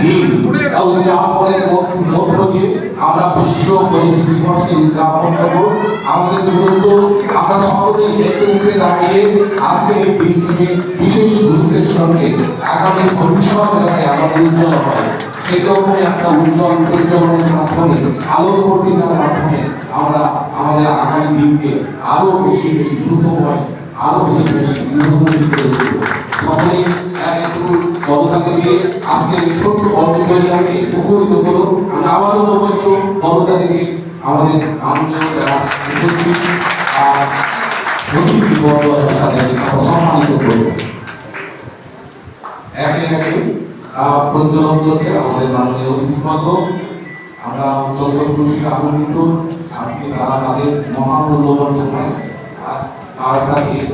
দিন উদযাপনের মধ্য দিয়ে আমরা বিশ্ব পরিবেশ দিবসকে উদযাপন করব। আমাদের দূরত্ব আমরা সকলেই একত্রে দাঁড়িয়ে আজকে এই দিনটিকে বিশেষ গুরুত্বের সঙ্গে আগামী ভবিষ্যৎ যাতে আমাদের উজ্জ্বল হয় সেরকম একটা উজ্জ্বল উজ্জ্বলনের মাধ্যমে আলোর প্রতিজ্ঞার মাধ্যমে আমরা আমাদের আগামী দিনকে আরো বেশি বেশি দ্রুতময় আরো বেশি বেশি গৃহবন্দী করে তুলব। সকলেই একটু জনতাকে দিয়ে আজকে ছোট্ট অডিটোরিয়ামকে মুখরিত করুন। আমরা আবারও বলছ জনতা থেকে আমাদের মাননীয় যারা উপস্থিত অতিথিবর্গ আছে তাদেরকে আমরা সম্মানিত করব। একে একে প্রজ্বলন করছে আমাদের মাননীয় অতিথিবর্গ। আমরা অত্যন্ত খুশি আনন্দিত আজকে তারা তাদের মহামূল্যবান সময় তার সাথে এই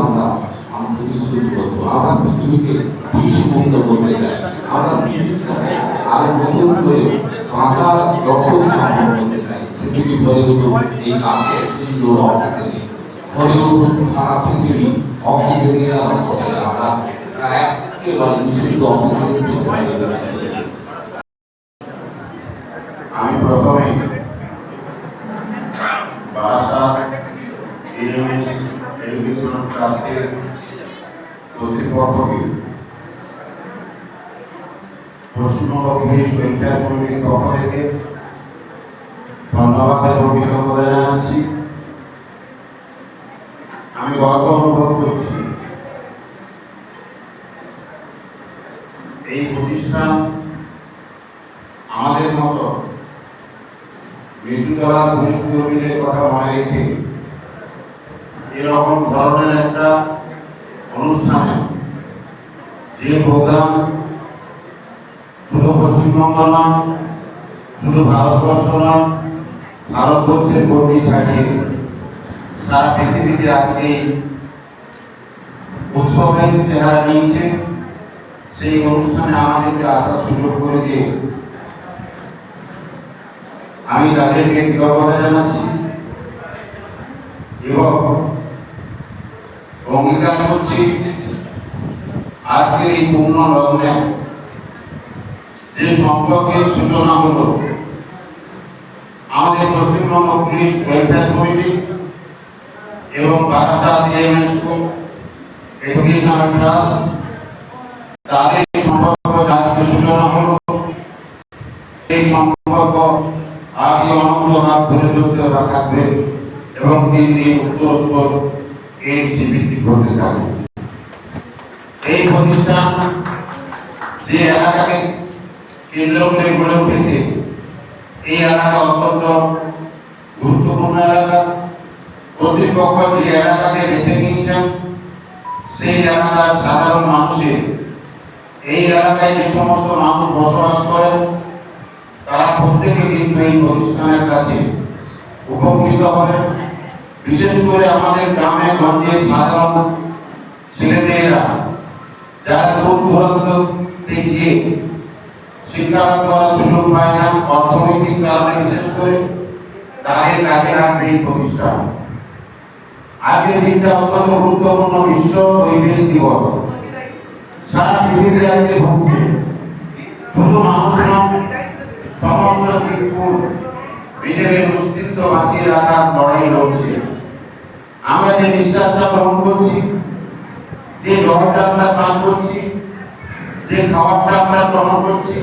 আমরা প্রতিশ্রুতিবদ্ধ আমরা পৃথিবীকে বিষমুক্ত করতে চাই। আমরা পৃথিবীটাকে আরো নতুন করে বাঁচার দর্শন সম্পন্ন করতে চাই। পৃথিবী ভরে উঠুক এই গাছের সুন্দর অক্সিজেনে, ভরে উঠুক সারা পৃথিবী অক্সিজেনের অক্সিজেনে আমরা একেবারে বিশুদ্ধ অক্সিজেন পেতে পারি। আমি প্রথমে বারাসাত এডুকেশন ট্রাস্টের কর্তৃপক্ষকে পশ্চিমবঙ্গ পুলিশ ওয়েলফেয়ার কমিটির পক্ষ থেকে ধন্যবাদ এবং কৃতজ্ঞতা জানাচ্ছি। আমি গর্ব অনুভব করছি এই প্রতিষ্ঠান আমাদের মতো মৃত্যুতলা পুলিশ কর্মীদের কথা মনে রেখে এরকম ধরনের একটা অনুষ্ঠানে যে প্রোগ্রাম শুধু পশ্চিমবঙ্গ নয়, শুধু ভারতবর্ষ নয়, ভারতবর্ষের গণ্ডি ছাড়িয়ে সারা পৃথিবীতে আজকে উৎসবের চেহারা নিয়েছে, সেই অনুষ্ঠানে আমাদেরকে আসার সুযোগ করে দিয়ে আমি তাদেরকে কৃতজ্ঞতা জানাচ্ছি এবং অঙ্গীকার করছি আজকের এই পূর্ণ লগ্নে যে সম্পর্কের সূচনা হলো আমাদের পশ্চিমবঙ্গ পুলিশ ওয়েলফেয়ার কমিটি এবং বারাসাত এডুকেশন ট্রাস্ট তাদের সম্পর্ক আজকে সূচনা হলো। এই সম্পর্ক আগে অনন্ত হাত ধরে চলতে থাকবে এবং দিন দিন উত্তর এই বৃদ্ধি করতে থাকবে। এই প্রতিষ্ঠান যে এলাকাকে কেন্দ্র করে গড়ে উঠেছে এই এলাকা অত্যন্ত গুরুত্বপূর্ণ এলাকা। কর্তৃপক্ষ যে এলাকাকে বেছে নিয়েছেন সেই এলাকার সাধারণ মানুষের এই এলাকায় যে সমস্ত মানুষ বসবাস করেন তারা প্রত্যেকে কিন্তু এই প্রতিষ্ঠানের কাছে উপকৃত হবেন। বিশেষ করে আমাদের গ্রামে গঞ্জে সাধারণ ছেলেমেয়েরা যারা দূর দূরান্ত গিয়ে শিক্ষালাভ করার সুযোগ পায় না, অর্থনৈতিক কারণে বিশেষ করে তাদের কাজে রাখবে এই প্রতিষ্ঠান। আজকের দিনটা অত্যন্ত গুরুত্বপূর্ণ, বিশ্ব পরিবেশ দিবস। সারা পৃথিবী আজকে ভুগছে, শুধু মানুষ নয়, সমস্ত জীবকুল নিজেদের অস্তিত্ব বাঁচিয়ে রাখার লড়াই লড়ছে। আমরা যে নিঃশ্বাসটা গ্রহণ করছি, যে জলটা আমরা পান করছি, যে খাবারটা আমরা গ্রহণ করছি,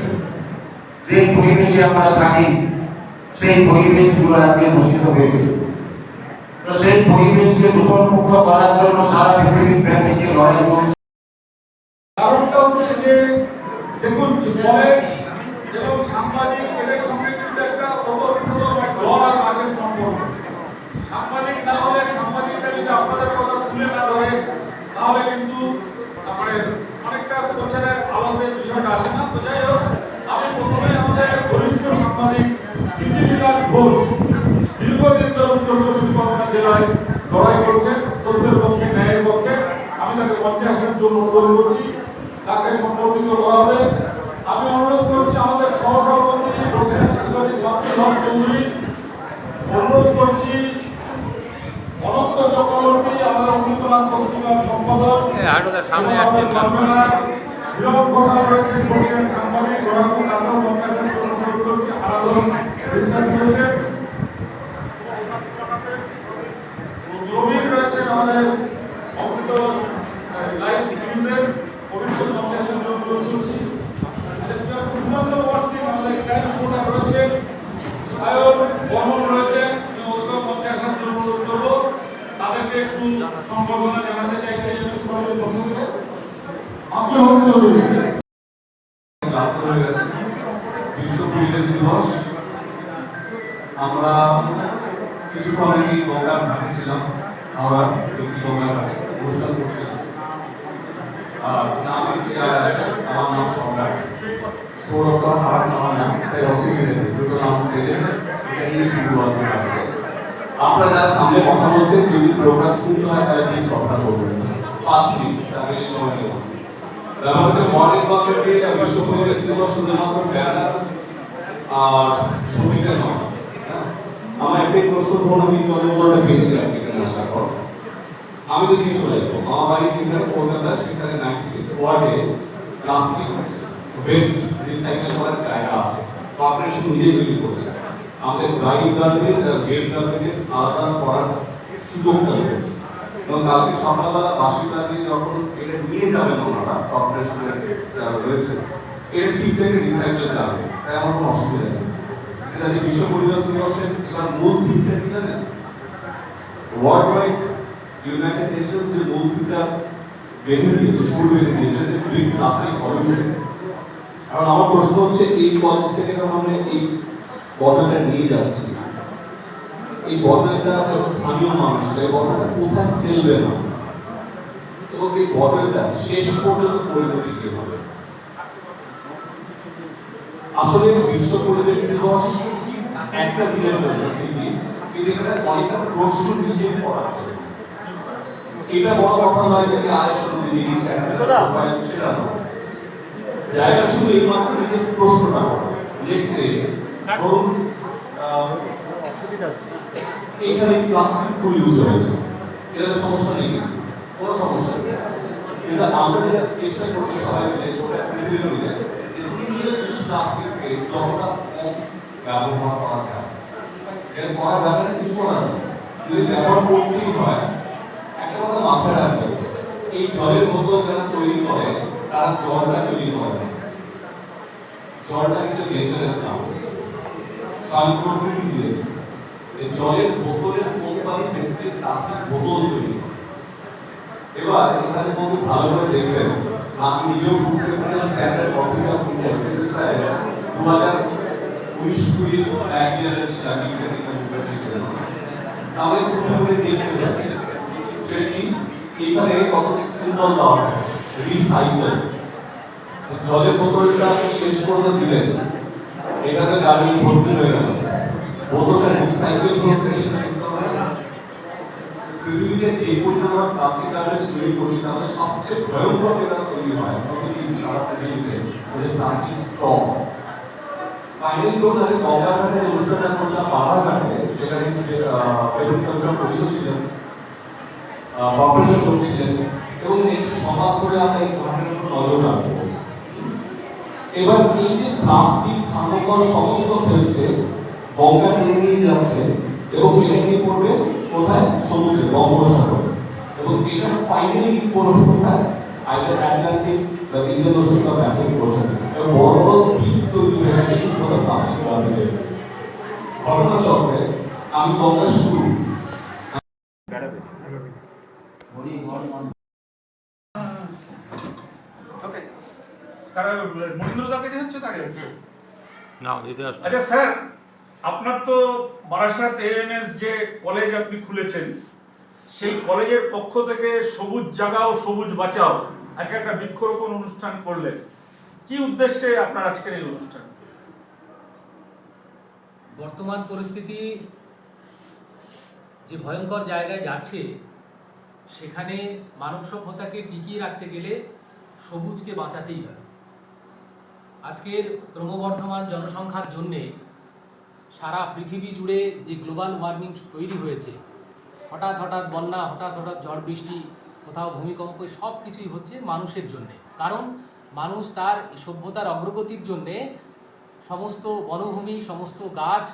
যে পরিবেশে আমরা থাকি সেই পরিবেশগুলো আজকে দূষিত হয়েছে। তো সেই পরিবেশকে দূষণমুক্ত করার জন্য সারা পৃথিবী ব্যাপী যে লড়াই চলছে। কারণটা হচ্ছে যে দেখুন কলেজ এবং সাংবাদিক এদের সঙ্গে কিন্তু একটা ওতপ্রোত জল আর মাছের সম্পর্ক। সাংবাদিক না হলে সাংবাদিকরা যদি আপনাদের কথা তুলে না ধরে তাহলে কিন্তু মানে অনেকটা প্রচারের আলাদা বিষয়টা আসে না। তো যাই হোক, আমি প্রথমে আমাদের বরিষ্ঠ সাংবাদিক কীর্তিবিকাশ ঘোষ দীর্ঘদিন ধরে উত্তর চব্বিশ পরগনা জেলায় লড়াই করছেন সত্যের পক্ষে, ন্যায়ের পক্ষে। আমি কনভেনার বিরোধ ঘোষণা করেছেন বর্ষিয়ান সাংবাদিক গোরাঙ্গ কালো পঞ্চায়েতের প্রধানমন্ত্রী আরাধন বিশ্বাস করেছেন। নবীন রয়েছেন আমাদের অমৃত লাইভ নিউজের পবিত্র পঞ্চায়েতের প্রধানমন্ত্রী সুমন্ত বর্ষী আমাদের ক্রাইম রিপোর্টার রয়েছেন, সায়ন বর্মন রয়েছেন। পঞ্চায়েতের জন্য তাদেরকে একটু সম্বর্ধনা জানাতে চাইছি। বিশ্ব পরিবেশ দিবস আমরা কিছুক্ষণ আগে গঙ্গার ঘাটে ছিলাম, আমরা গঙ্গার ঘাটে অনুষ্ঠান করছিলাম। নাম আমার নাম সরকার সৌরভ আমার নাম, তাই অসুবিধা নেই, দুটো নাম ছেড়ে আপনারা যারা সামনে কথা বলছেন যদি প্রোগ্রাম শুনতে হয় তাহলে প্লিজ কথা বলবেন 5 মিনিট তাহলে সময় নেব। তারপর হচ্ছে মর্নিং গভর্নমেন্টে বিশ্ব পরিবেশ দিবস শুধুমাত্র ব্যানার আর ছবিতে নয়। আমার একটাই প্রশ্ন ধরুন আমি জন্মগ্রহণে পেয়েছিলাম এখানে আসার পর, আমি তো দিয়ে চলে যাবো আমার বাড়ি এখানে কলকাতা, সেখানে 96 ওয়ার্ডে প্লাস্টিক ওয়েস্ট রিসাইকেল করার জায়গা আছে, কর্পোরেশন নিজে তৈরি করেছে। আমাদের ড্রাইভ গার্বেজ আর ওয়েট গার্বেজের আলাদা করার সুযোগটা রয়েছে এবং কালকে সকালবেলা বাসিন্দাদের যখন এটা নিয়ে যাবেন ওনারা কর্পোরেশনের রয়েছে এর ঠিক থেকে রিসাইকেল যাবে, তাই আমার কোনো অসুবিধা নেই। এটা যে বিশ্ব পরিবেশ দিবসের এবার মূল থিমটা কি জানেন? ওয়ার্ল্ড ওয়াইড ইউনাইটেড নেশনস যে মূল থিমটা বেঁধে দিয়েছে, শুরু বেঁধে দিয়েছে যে গ্রিন প্লাস্টিক পলিউশন। কারণ আমার প্রশ্ন হচ্ছে এই কলেজ থেকে আমরা এই বটলটা নিয়ে যাচ্ছি, এই বটলটা স্থানীয় মানুষ এই বটলটা কোথায় ফেলবে না এবং এই বটলটা শেষ পর্যন্ত পরিণতি কি হবে? আসলে বিশ্ব পরিবেশ দিবস একটা দিনের জন্য কিন্তু এখানে অনেকটা প্রশ্ন নিজে পড়া আছে। এটা বড় কথা নয় যে আড়াইশো দিয়ে দিচ্ছে সেটা নয়, জায়গা শুধু এই মাত্র নিজের প্রশ্নটা করা। লেটসে ধরুন এইখানে প্লাস্টিক ফুল ইউজ হয়েছে, এটা সমস্যা নেই, কোনো সমস্যা নেই। এটা আমরা চেষ্টা করছি সবাই মিলে সিঙ্গেল ইউজ প্লাস্টিককে যতটা কম ব্যবহার করা যায়। এটা করা যাবে না কিছু করা যাবে, যদি ব্যবহার করতেই হয় একটা কথা মাথায় রাখবে, এই জলের বোতল যারা তৈরি করে তারা জলটা তৈরি করে, জলটা কিন্তু নেচারের নাম প্রকৃতি দিয়েছে। এই জলের বোতলের কোম্পানি বেসিক্যালি প্লাস্টিক বোতল তৈরি করে। এবার এখানে বন্ধু ভালো করে দেখবেন, আমি নিজেও food safety standard authority of India BCCI 2019-20 একজনের সার্টিফিকেট দিয়েছিল। তাহলে পুরোপুরি দেখতে যাচ্ছে সেটা কি এখানে কত সিম্বল দেওয়া হয় রিসাইকেল। জলের বোতলটা শেষ পর্যন্ত দিলেন, এটাতে গাড়ি ভর্তি হয়ে গেল, বোতলটা রিসাইকেল করতে পৃথিবীতে যে পরিমাণ প্লাস্টিক গার্বেজ তৈরি করছি তাহলে সবচেয়ে ভয়ঙ্কর যেটা তৈরি হয় প্রতিদিন সারা পৃথিবীতে প্লাস্টিক স্ট্র। ফাইনালি তো তাদের গঙ্গাঘাটে অনুষ্ঠানটা করছিলাম বাধাঘাটে, সেখানে এগ্রিকালচার অফিসার ছিলেন, কর্পোরেশন করছিলেন এবং নেক্সট সমাজ করে আমরা এই ঘাটের উপর নজর রাখবো। এবার এই যে প্লাস্টিক থার্মোকল সমস্ত ফেলছে গঙ্গা টেনে নিয়ে যাচ্ছে এবং এটা নিয়ে পড়বে কোথায়? সমুদ্রে, বঙ্গোপসাগরে। এবং এটা ফাইনালি পড়বে কোথায়? আইদার আটলান্টিক বা ইন্ডিয়ান ওশান বা প্যাসিফিক ওশান। এবং বড় বড় দ্বীপ তৈরি হয়ে গেছে শুধুমাত্র প্লাস্টিক গার্বেজের ঘটনা চক্রে। আমি গঙ্গার শুরু মহেন্দ্রদাকে হচ্ছে তাকে না দিতে আসবে। আচ্ছা স্যার, আপনার তো বারাসাত এএনএস যে কলেজ আপনি খুলেছেন, সেই কলেজের পক্ষ থেকে সবুজ জাগাও সবুজ বাঁচাও আজকে একটা বৃক্ষরোপণ অনুষ্ঠান করলেন, কি উদ্দেশ্যে আপনার আজকের এই অনুষ্ঠান? বর্তমান পরিস্থিতি যে ভয়ঙ্কর জায়গায় যাচ্ছে, সেখানে মানব সভ্যতাকে টিকিয়ে রাখতে গেলে সবুজকে বাঁচাতেই হবে। আজকের ক্রমবর্ধমান জনসংখ্যার জন্যে সারা পৃথিবী জুড়ে যে গ্লোবাল ওয়ার্মিং তৈরি হয়েছে, হঠাৎ হঠাৎ বন্যা, হঠাৎ হঠাৎ ঝড় বৃষ্টি, কোথাও ভূমিকম্প, সব কিছুই হচ্ছে মানুষের জন্যে। কারণ মানুষ তার সভ্যতার অগ্রগতির জন্যে সমস্ত বনভূমি, সমস্ত গাছ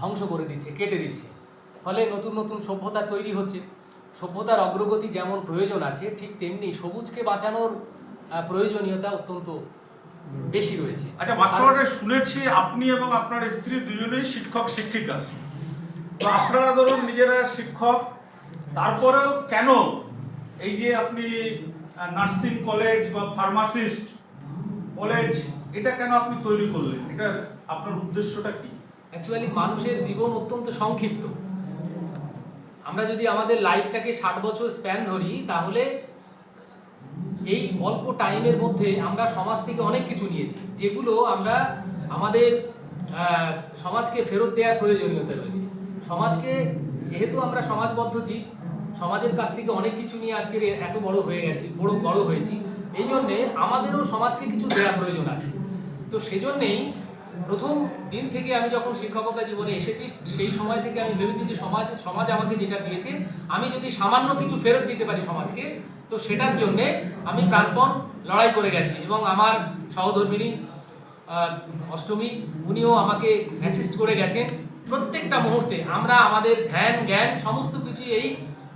ধ্বংস করে দিচ্ছে, কেটে দিচ্ছে। ফলে নতুন নতুন সভ্যতা তৈরি হচ্ছে। সভ্যতার অগ্রগতি যেমন প্রয়োজন আছে, ঠিক তেমনি সবুজকে বাঁচানোর প্রয়োজনীয়তা অত্যন্ত বেশি রয়েছে। আচ্ছা মাস্টারমশাই, শুনেছি আপনি এবং আপনার স্ত্রী দুজনেই শিক্ষক শিক্ষিকা। তো আপনারা ধরুন নিজেরা শিক্ষক, তারপরেও কেন এই যে আপনি নার্সিং কলেজ বা ফার্মাসিস্ট কলেজ, এটা কেন আপনি তৈরি করলেন? এটা আপনার উদ্দেশ্যটা কি? অ্যাকচুয়ালি মানুষের জীবন অত্যন্ত সংক্ষিপ্ত। আমরা যদি আমাদের লাইফটাকে 60 বছর স্প্যান ধরি, তাহলে এই অল্প টাইমের মধ্যে আমরা সমাজ থেকে অনেক কিছু নিয়েছি, যেগুলো আমরা আমাদের সমাজকে ফেরত দেওয়ার প্রয়োজনীয়তা রয়েছে। সমাজকে, যেহেতু আমরা সমাজবদ্ধ জীব, সমাজের কাছ থেকে অনেক কিছু নিয়ে আজকের এত বড় হয়ে গেছি, বড় হয়েছি। এই জন্যে আমাদেরও সমাজকে কিছু দেওয়া প্রয়োজন আছে। তো সেজন্যেই প্রথম দিন থেকে আমি যখন শিক্ষকতা জীবনে এসেছি, সেই সময় থেকে আমি ভেবেছি যে সমাজ আমাকে যেটা দিয়েছে, আমি যদি সামান্য কিছু ফেরত দিতে পারি সমাজকে, তো সেটার জন্যে আমি প্রাণপণ লড়াই করে গেছি। এবং আমার সহধর্মিনী অষ্টমী, উনিও আমাকে অ্যাসিস্ট করে গেছেন প্রত্যেকটা মুহূর্তে। আমরা আমাদের ধ্যান জ্ঞান সমস্ত কিছু এই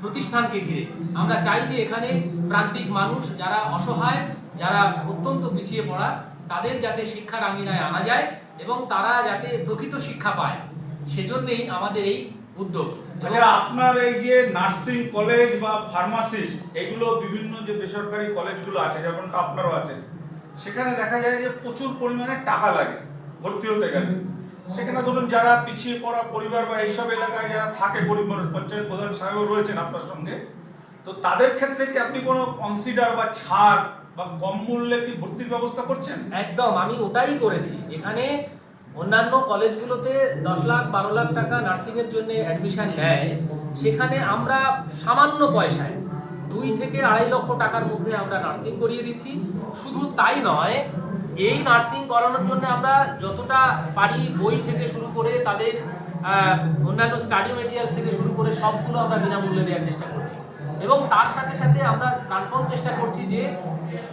প্রতিষ্ঠানকে ঘিরে। আমরা চাই যে এখানে প্রান্তিক মানুষ, যারা অসহায়, যারা অত্যন্ত পিছিয়ে পড়া, তাদের যাতে শিক্ষার আঙিনায় আনা যায় এবং তারা যাতে প্রকৃত শিক্ষা পায়, সেজন্যই আমাদের এই উদ্যোগ। আচ্ছা, আপনার এই যে নার্সিং কলেজ বা ফার্মাসিস্ট, এগুলো বিভিন্ন যে বেসরকারি কলেজগুলো আছে, যেমনটা আপনারও আছে, সেখানে দেখা যায় যে প্রচুর পরিমাণে টাকা লাগে ভর্তি হতে গেলে। সেখানে ধরুন যারা পিছিয়ে পড়া পরিবার বা এইসব এলাকায় যারা থাকে, গরিব মানুষ, পঞ্চায়েত প্রধান সাহেবও রয়েছেন আপনার সঙ্গে, তো তাদের ক্ষেত্রে কি আপনি কোনো কনসিডার বা ছাড় বা কম মূল্যে কি ভর্তির ব্যবস্থা করছেন? একদম, আমি ওটাই করেছি। যেখানে অন্যান্য কলেজগুলোতে 10 লাখ 12 লাখ টাকা নার্সিংয়ের জন্য অ্যাডমিশন নেয়, সেখানে আমরা সামান্য পয়সায় 2 থেকে 2.5 লক্ষ টাকার মধ্যে আমরা নার্সিং করিয়ে দিচ্ছি। শুধু তাই নয়, এই নার্সিং করানোর জন্য আমরা যতটা পারি, বই থেকে শুরু করে তাদের অন্যান্য স্টাডি মেটেরিয়ালস থেকে শুরু করে সবগুলো আমরা বিনামূল্যে দেওয়ার চেষ্টা করছি। এবং তার সাথে সাথে আমরা প্রাণপণ চেষ্টা করছি যে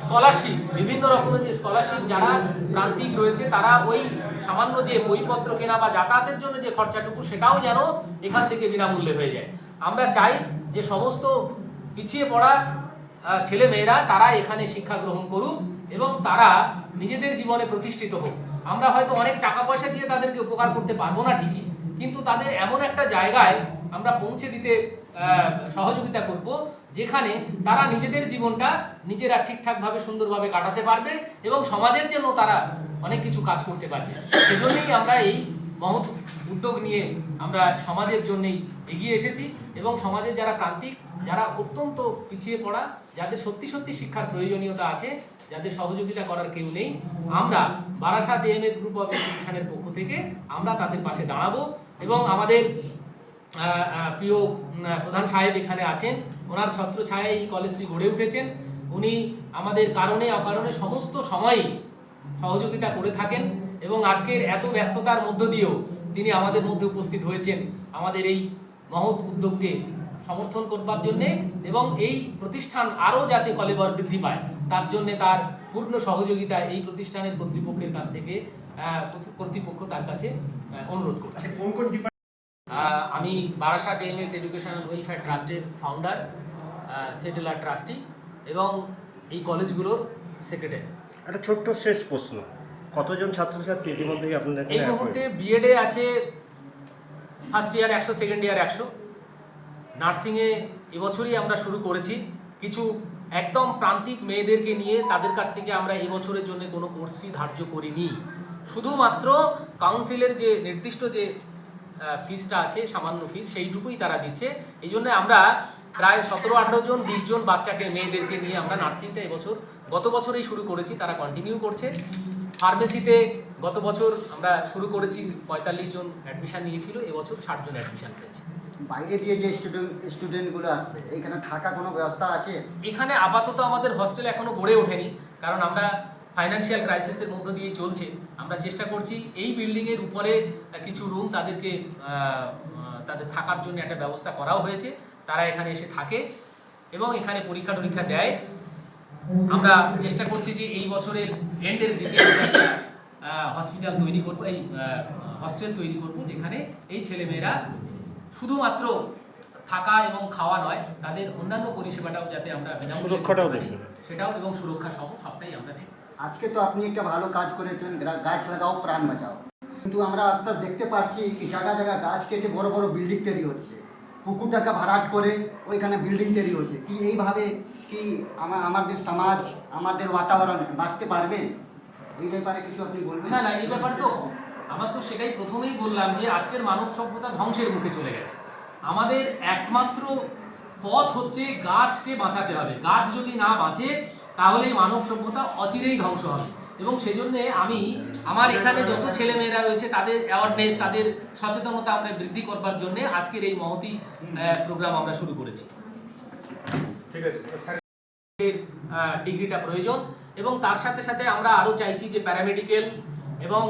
স্কলারশিপ, বিভিন্ন রকমের যে স্কলারশিপ, যারা প্রান্তিক রয়েছে তারা ওই সামান্য যে বইপত্র কেনা বা যাতায়াতের জন্য যে খরচাটুকু, সেটাও যেন এখান থেকে বিনামূল্যে হয়ে যায়। আমরা চাই যে সমস্ত পিছিয়ে পড়া ছেলে মেয়েরা তারা এখানে শিক্ষা গ্রহণ করুক এবং তারা নিজেদের জীবনে প্রতিষ্ঠিত হোক। আমরা হয়তো অনেক টাকা পয়সা দিয়ে তাদেরকে উপকার করতে পারবো না ঠিকই, কিন্তু তাদের এমন একটা জায়গায় আমরা পৌঁছে দিতে সহযোগিতা করব, যেখানে তারা নিজেদের জীবনটা নিজেরা ঠিকঠাকভাবে সুন্দরভাবে কাটাতে পারবে এবং সমাজের জন্য তারা অনেক কিছু কাজ করতে পারবে। সেজন্যই আমরা এই মহৎ উদ্যোগ নিয়ে আমরা সমাজের জন্যই এগিয়ে এসেছি। এবং সমাজের যারা প্রান্তিক, যারা অত্যন্ত পিছিয়ে পড়া, যাদের সত্যি সত্যি শিক্ষার প্রয়োজনীয়তা আছে, যাদের সহযোগিতা করার কেউ নেই, আমরা বারাসাত এএমএস গ্রুপ অফ ইনস্টিটিউশনের পক্ষ থেকে আমরা তাদের পাশে দাঁড়াবো। এবং আমাদের প্রিয় প্রধান সাহেব এখানে আছেন, ওনার ছত্রছায়ায় এই কলেজটি গড়ে উঠেছেন। উনি আমাদের কারণে অকারণে সমস্ত সময়ই সহযোগিতা করে থাকেন এবং আজকের এত ব্যস্ততার মধ্য দিয়েও তিনি আমাদের মধ্যে উপস্থিত হয়েছেন আমাদের এই মহৎ উদ্যোগকে সমর্থন করবার জন্যে এবং এই প্রতিষ্ঠান আরও যাতে কলেবর বৃদ্ধি পায় তার জন্যে তার পূর্ণ সহযোগিতা এই প্রতিষ্ঠানের কর্তৃপক্ষের কাছ থেকে কর্তৃপক্ষ তার কাছে অনুরোধ করছে। আমি বারাসাত এএমএস এডুকেশনাল ওয়েলফেয়ার ট্রাস্টের ফাউন্ডার, সেটেলার ট্রাস্টি এবং এই কলেজগুলোর সেক্রেটারি। একটা ছোট্ট শেষ প্রশ্ন, কতজন ছাত্রছাত্রী ইতিমধ্যেই আপনাদের এই মুহূর্তে বিএডে আছে ফার্স্ট ইয়ার 100, সেকেন্ড ইয়ার 100। নার্সিংয়ে এবছরই আমরা শুরু করেছি। কিছু একদম প্রান্তিক মেয়েদেরকে নিয়ে তাদের কাছ থেকে আমরা এবছরের জন্য কোনো কোর্স ফি ধার্য করিনি। শুধুমাত্র কাউন্সিলের যে নির্দিষ্ট যে ফিসটা আছে, সামান্য ফিস, সেইটুকুই তারা দিচ্ছে। এই জন্য আমরা প্রায় 17-18 জন 20 জন বাচ্চাকে, মেয়েদেরকে নিয়ে আমরা নার্সিংটা এবছর, গত বছরেই শুরু করেছি, তারা কন্টিনিউ করছে। ফার্মেসিতে গত বছর আমরা শুরু করেছি, 45 জন অ্যাডমিশান নিয়েছিল, এবছর 60 জন অ্যাডমিশান পেয়েছে। বাইরে দিয়ে যে স্টুডেন্টগুলো আসবে, এখানে থাকা কোনো ব্যবস্থা আছে? এখানে আপাতত আমাদের হস্টেল এখনো গড়ে ওঠেনি, কারণ আমরা ফাইন্যান্সিয়াল ক্রাইসিসের মধ্য দিয়ে চলছে। আমরা চেষ্টা করছি এই বিল্ডিংয়ের উপরে কিছু রুম তাদের থাকার জন্য একটা ব্যবস্থা করাও হয়েছে, তারা এখানে এসে থাকে। এবং এখানে পরীক্ষা টরীক্ষা দেয়। আমরা চেষ্টা করছি যে এই বছরের এন্ডের দিকে আমরা একটা হসপিটাল তৈরি করবো, এই হস্টেল তৈরি করব, যেখানে এই ছেলেমেয়েরা শুধুমাত্র থাকা এবং খাওয়া নয়, তাদের অন্যান্য পরিষেবাটাও যাতে আমরা বিনামূল্যে সুরক্ষাটাও দিতে পারি, দেখবেন। সেটাও এবং সুরক্ষা সহ সবটাই আমরা দেখব। আজকে তো আপনি একটা ভালো কাজ করেছেন, গাছ লাগাও প্রাণ বাঁচাও, কিন্তু আমরা আকসর দেখতে পাচ্ছি কি জায়গা জায়গা গাছ কেটে বড় বড় বিল্ডিং তৈরি হচ্ছে, পুকুরটাকে ভাড়াট করে ওইখানে বিল্ডিং তৈরি হচ্ছে। কি এইভাবে কি আমাদের সমাজ, আমাদের বাতাবরণ বাঁচতে পারবে? এই ব্যাপারে কিছু আপনি বলবেন? না না, এই ব্যাপারে তো আমার তো সেটাই প্রথমেই বললাম যে আজকের মানব সভ্যতা ধ্বংসের মুখে চলে গেছে। আমাদের একমাত্র পথ হচ্ছে গাছকে বাঁচাতে হবে। গাছ যদি না বাঁচে তাহলে এই মানব সভ্যতা অচিরেই ধ্বংস হবে। এবং সেজন্য আমি আমার এখানে যত ছেলেমেয়েরা রয়েছে তাদের অ্যাওয়ারনেস, তাদের সচেতনতা আমরা বৃদ্ধি করবার জন্য আজকের এই মহতি প্রোগ্রাম আমরা শুরু করেছি। ঠিক আছে স্যার, ডিগ্রিটা প্রয়োজন এবং তার সাথে সাথে আমরা আরও চাইছি যে প্যারামেডিক্যাল এবং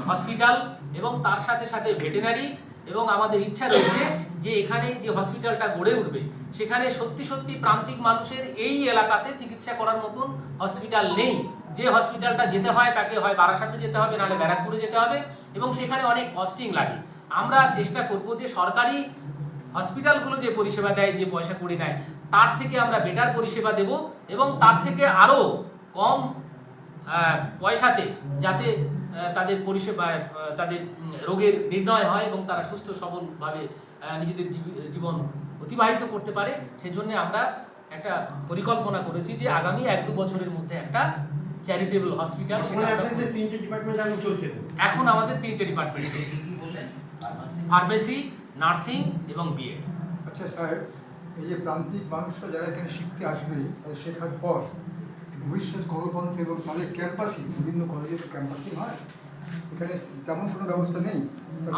হসপিটাল এবং তার সাথে সাথে ভেটেরিনারি, এবং আমাদের ইচ্ছা রয়েছে যে এখানে যে হসপিটালটা গড়ে উঠবে সেখানে সত্যি সত্যি প্রান্তিক মানুষের এই এলাকাতে চিকিৎসা করার মতন হসপিটাল নেই। যে হসপিটালটা যেতে হয় তাকে হয় বারাসাতে যেতে হবে, নাহলে ব্যারাকপুরে যেতে হবে, এবং সেখানে অনেক কস্টিং লাগে। আমরা চেষ্টা করব যে সরকারি হসপিটালগুলো যে পরিষেবা দেয়, যে পয়সা করে নেয়, তার থেকে আমরা বেটার পরিষেবা দেব এবং তার থেকে আরও কম পয়সাতে যাতে তাদের পরিষেবা, তাদের রোগের নির্ণয় হয় এবং তারা সুস্থ সবলভাবে নিজেদের জীবন অতিবাহিত করতে পারে। সেজন্য আমরা একটা পরিকল্পনা করেছি যে আগামী 1-2 বছরের মধ্যে একটা চ্যারিটেবল হসপিটাল, সেটা এখন আমাদের 3টে ডিপার্টমেন্ট চলছে। কি বললেন? ফার্মেসি, নার্সিং এবং বিএড। আচ্ছা স্যার, এই যে প্রান্তিক মানুষরা যারা এখানে শিখতে আসবে, শেখার পর ভবিষ্যৎ কর্মপন্থী এবং তাদের ক্যাম্পাসিং, বিভিন্ন কলেজের ক্যাম্পাসিং হয়, এখানে তেমন কোনো ব্যবস্থা নেই?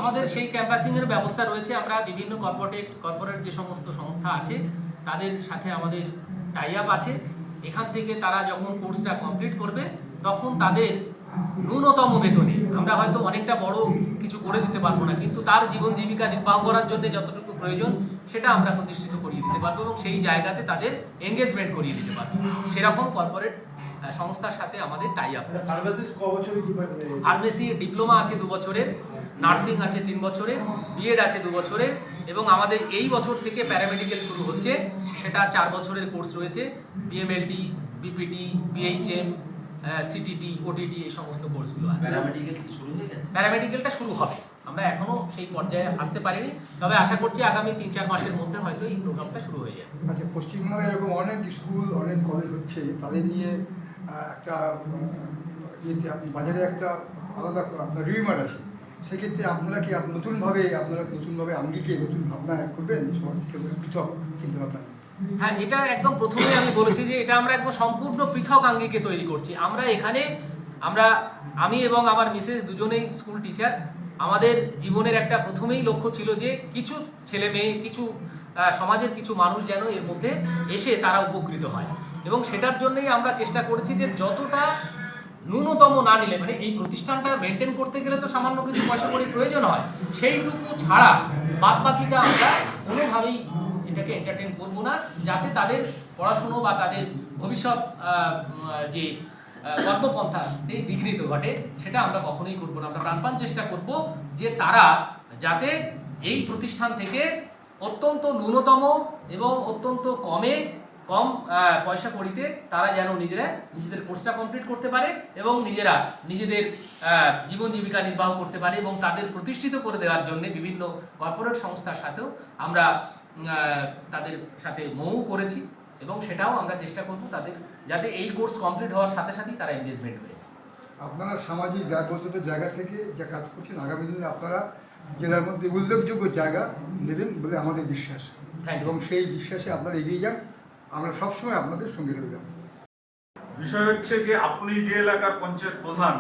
আমাদের সেই ক্যাম্পাসিংয়ের ব্যবস্থা রয়েছে। আমরা বিভিন্ন কর্পোরেট যে সমস্ত সংস্থা আছে তাদের সাথে আমাদের টাই আপ আছে। এখান থেকে তারা যখন কোর্সটা কমপ্লিট করবে তখন তাদের ন্যূনতম বেতনে, আমরা হয়তো অনেকটা বড় কিছু করে দিতে পারবো না, কিন্তু তার জীবন জীবিকা নির্বাহ করার জন্য যতটুকু প্রয়োজন সেটা আমরা প্রতিষ্ঠিত করিয়ে দিতে পারবো এবং সেই জায়গাতে তাদের এঙ্গেজমেন্ট করিয়ে দিতে পারবো। সেরকম কর্পোরেট সংস্থার সাথে আমাদের টাই আপ। ফার্মেসি ডিপ্লোমা আছে 2 বছরের, নার্সিং আছে 3 বছরের, বিএড আছে 2 বছরের, এবং আমাদের এই বছর থেকে প্যারামেডিক্যাল শুরু হচ্ছে, সেটা 4 বছরের কোর্স রয়েছে। বিএমএলটি, বিপিটি, বিএইচএম, সিটিটি, ওটিটি, এই সমস্ত কোর্সগুলো আছে। প্যারামেডিক্যালটা শুরু হবে, আমরা এখনো সেই পর্যায়ে আসতে পারিনি, তবে আশা করছি আগামী 3-4 মাসের মধ্যে হয়তো এই প্রোগ্রামটা শুরু হয়ে যাবে। আচ্ছা, পশ্চিমবঙ্গে এরকম অনেক স্কুল, অনেক কলেজ হচ্ছে, তাদের নিয়ে একটা ইয়েতে আপনি বাজারে একটা আলাদা আপনার রিমার্ট আছে, সেক্ষেত্রে আপনারা কি নতুনভাবে আঙ্গিকে নতুন ভাবনা করবেন, পৃথক চিন্তাভাবনা? হ্যাঁ, এটা একদম প্রথমে আমি বলেছি যে এটা আমরা একদম সম্পূর্ণ পৃথক আঙ্গিকে তৈরি করছি। আমরা এখানে আমি এবং আমার মিসেস দুজনেই স্কুল টিচার। আমাদের জীবনের একটা প্রথমেই লক্ষ্য ছিল যে কিছু ছেলে মেয়ে, কিছু সমাজের কিছু মানুষ যেন এর মধ্যে এসে তারা উপকৃত হয়, এবং সেটার জন্যই আমরা চেষ্টা করেছি যে যতটা ন্যূনতম না নিলে, মানে এই প্রতিষ্ঠানটা মেনটেন করতে গেলে তো সামান্য কিছু পয়সা করে প্রয়োজন হয়, সেইটুকু ছাড়া বাদ বাকিটা আমরা কোনোভাবেই এটাকে এন্টারটেন করবো না, যাতে তাদের পড়াশুনো বা তাদের ভবিষ্যৎ যে কর্মপন্থাতে বিঘ্নিত ঘটে সেটা আমরা কখনোই করবো না। আমরা প্রাণপণ চেষ্টা করব যে তারা যাতে এই প্রতিষ্ঠান থেকে অত্যন্ত ন্যূনতম এবং অত্যন্ত কম পয়সা কড়িতে তারা যেন নিজেদের কোর্সটা কমপ্লিট করতে পারে এবং নিজেদের জীবন জীবিকা নির্বাহ করতে পারে, এবং তাদের প্রতিষ্ঠিত করে দেওয়ার জন্য বিভিন্ন কর্পোরেট সংস্থার সাথেও আমরা তাদের সাথে মৌ করেছি, এবং সেটাও আমরা চেষ্টা করব তাদের যাতে এই কোর্স কমপ্লিট হওয়ার সাথে সাথেই তারা এনগেজমেন্ট হয়ে। আপনারা সামাজিক দায়বদ্ধত জায়গা থেকে যা কাজ করছেন, আগামী দিনে আপনারা জেলার মধ্যে উল্লেখযোগ্য জায়গা নেবেন বলে আমাদের বিশ্বাস, এবং সেই বিশ্বাসে আপনারা এগিয়ে যান, আমরা সবসময় আপনাদের সঙ্গে রইলাম। বিষয় হচ্ছে যে আপনি যে এলাকার পঞ্চায়েত প্রধান,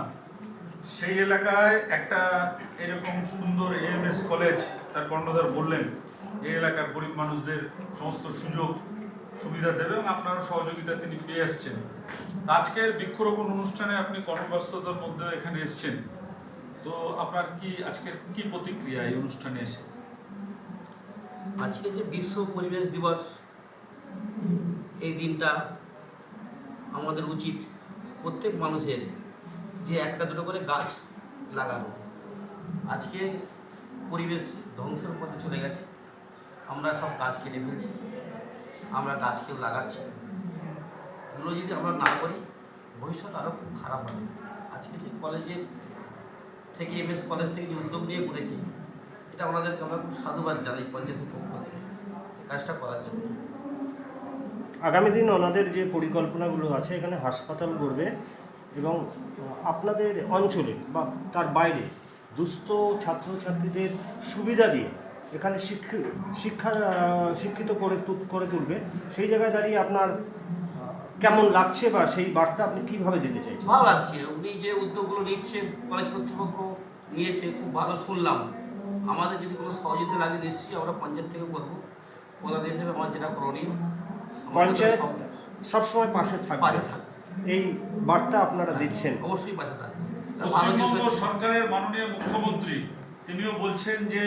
সেই এলাকায় একটা এরকম সুন্দর এএমএস কলেজ তার কর্ণধার বললেন এই এলাকার গরিব মানুষদের সমস্ত সুযোগ সুবিধা দেবে এবং আপনারা সহযোগিতা তিনি পেয়ে আসছেন। আজকের বৃক্ষরোপণ অনুষ্ঠানে আপনি কর্মব্যস্ততার মধ্যে এখানে এসছেন, তো আপনার আজকের কি প্রতিক্রিয়া এই অনুষ্ঠানে এসে? আজকে যে বিশ্ব পরিবেশ দিবস এই দিনটা আমাদের উচিত প্রত্যেক মানুষের যে একটা দুটো করে গাছ লাগানো। আজকে পরিবেশ ধ্বংসের পথে চলে গেছে, আমরা সব গাছ কেটে ফেলছি, আমরা গাছ কেউ লাগাচ্ছি। এগুলো যদি আমরা না করি ভবিষ্যৎ আরও খুব খারাপ হবে। আজকে যে কলেজের থেকে MS কলেজ থেকে যে উদ্যোগ নিয়ে করেছি, এটা আমাদেরকে আমরা খুব সাধুবাদ জানাই পঞ্চায়েতের পক্ষ থেকে এই কাজটা করার জন্য। আগামী দিন ওনাদের যে পরিকল্পনাগুলো আছে, এখানে হাসপাতাল গড়বে এবং আপনাদের অঞ্চলে বা তার বাইরে দুস্থ ছাত্রছাত্রীদের সুবিধা দিয়ে এখানে শিক্ষিত করে তুলবে। সেই জায়গায় দাঁড়িয়ে আপনার কেমন লাগছে বা সেই বার্তা আপনি কীভাবে দিতে চাইছেন? ভালো লাগছে, উনি যে উদ্যোগগুলো নিচ্ছে, কলেজ কর্তৃপক্ষ নিয়েছে, খুব ভালো শুনলাম। আমাদের যদি কোনো সহযোগিতা লাগে নিশ্চয়ই আমরা পঞ্চায়েত থেকে করবো। প্রধান হিসেবে আমার যেটা করণীয়, পঞ্চায়েত সবসময় পাশে থাকবে, থাকবে, এই বার্তা আপনারা দিচ্ছেন। অবশ্যই পাশে থাকবে। পশ্চিমবঙ্গ সরকারের মাননীয় মুখ্যমন্ত্রী তিনিও বলছেন যে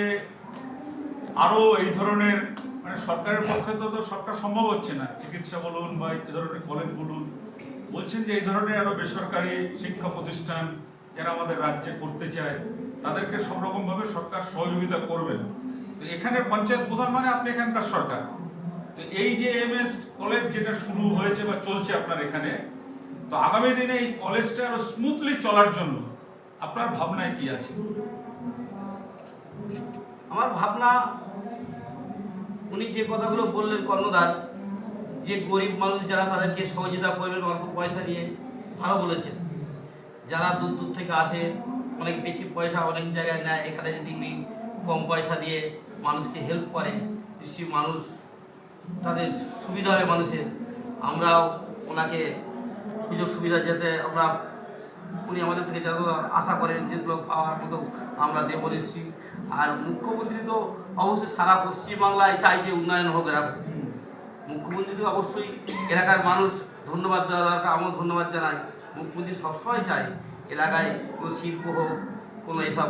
আরও এই ধরনের, মানে সরকারের পক্ষে তো সবটা সম্ভব হচ্ছে না, চিকিৎসা বলুন বা এই ধরনের কলেজ বলুন, বলছেন যে এই ধরনের আরও বেসরকারি শিক্ষা প্রতিষ্ঠান যারা আমাদের রাজ্যে করতে চায় তাদেরকে সব রকমভাবে সরকার সহযোগিতা করবেন। তো এখানে পঞ্চায়েত প্রধান মানে আপনি এখানকার সরকার। তো এই যে MS কলেজ যেটা শুরু হয়েছে বা চলছে আপনার এখানে, তো আগামী দিনে এই কলেজটা আরো স্মুথলি চলার জন্য আপনার ভাবনায় কি আছে? আমার ভাবনা, উনি যে কথাগুলো বললেন কর্ণধার, যে গরিব মানুষ যারা তাদেরকে সহযোগিতা করবেন অল্প পয়সা নিয়ে, ভালো বলেছেন। যারা দূর দূর থেকে আসে, অনেক বেশি পয়সা অনেক জায়গায় নেয়, এখানে যদি উনি কম পয়সা দিয়ে মানুষকে হেল্প করে, নিশ্চয়ই মানুষ তাদের সুবিধা হয় মানুষের। আমরাও ওনাকে সুযোগ সুবিধা যাতে আমরা, উনি আমাদের থেকে যত আশা করেন যেগুলো পাওয়ার মতো আমরা দেবো নিশ্চয়ই। আর মুখ্যমন্ত্রী তো অবশ্যই সারা পশ্চিমবাংলায় চাই যে উন্নয়ন হোক এরকম। মুখ্যমন্ত্রী তো অবশ্যই এলাকার মানুষ ধন্যবাদ দেওয়া দরকার, আমিও ধন্যবাদ জানাই। মুখ্যমন্ত্রী সবসময় চাই এলাকায় কোনো শিল্প হোক, কোনো এসব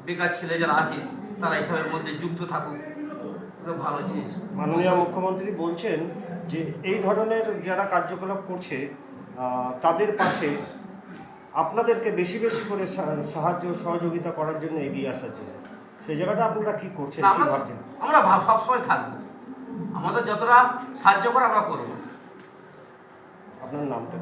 বেকার ছেলে যারা আছে তারা এসবের মধ্যে যুক্ত থাকুক, এটা ভালো জিনিস। মাননীয় মুখ্যমন্ত্রী বলছেন যে এই ধরনের যারা কার্যকলাপ করছে তাদের পাশে আপনাদেরকে বেশি বেশি করে সাহায্য সহযোগিতা করার জন্য এগিয়ে আসার জন্য। সেই জায়গাটা আপনারা কি করছেন, কি ভাবছেন? আমরা সবসময় থাকবো, আমাদের যতটা সাহায্য করে আমরা করবো। আপনার নামটা?